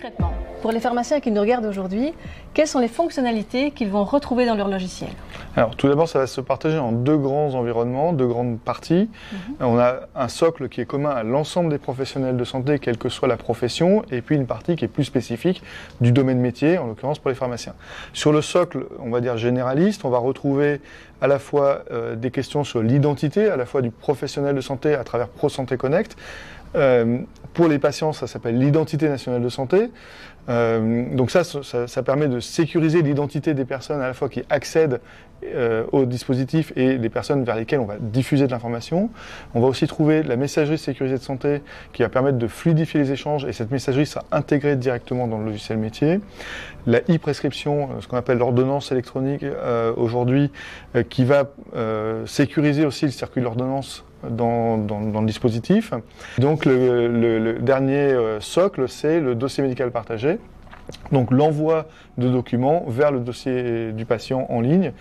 Concrètement, pour les pharmaciens qui nous regardent aujourd'hui, quelles sont les fonctionnalités qu'ils vont retrouver dans leur logiciel? Alors tout d'abord, ça va se partager en deux grands environnements, deux grandes parties. On a un socle qui est commun à l'ensemble des professionnels de santé, quelle que soit la profession, et puis une partie qui est plus spécifique du domaine métier, en l'occurrence pour les pharmaciens. Sur le socle, on va dire généraliste, on va retrouver à la fois des questions sur l'identité, à la fois du professionnel de santé à travers ProSanté Connect. Pour les patients, ça s'appelle l'identité nationale de santé. Donc ça permet de sécuriser l'identité des personnes à la fois qui accèdent au dispositif et les personnes vers lesquelles on va diffuser de l'information. On va aussi trouver la messagerie sécurisée de santé qui va permettre de fluidifier les échanges et cette messagerie sera intégrée directement dans le logiciel métier. La e-prescription, ce qu'on appelle l'ordonnance électronique aujourd'hui, qui va sécuriser aussi le circuit de l'ordonnance dans le dispositif. Donc le dernier socle, c'est le dossier médical partagé. Donc l'envoi de documents vers le dossier du patient en ligne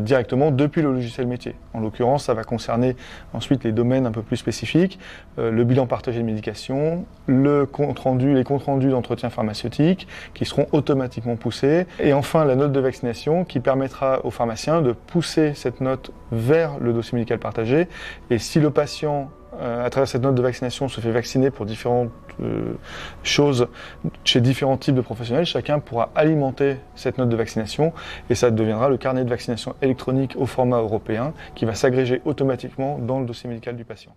directement depuis le logiciel métier. En l'occurrence, ça va concerner ensuite les domaines un peu plus spécifiques, le bilan partagé de médication, les comptes rendus d'entretien pharmaceutique qui seront automatiquement poussés et enfin la note de vaccination qui permettra aux pharmaciens de pousser cette note vers le dossier médical partagé et si le patient à travers cette note de vaccination se fait vacciner pour différentes choses chez différents types de professionnels, chacun pourra alimenter cette note de vaccination et ça deviendra le carnet de vaccination électronique au format européen qui va s'agréger automatiquement dans le dossier médical du patient.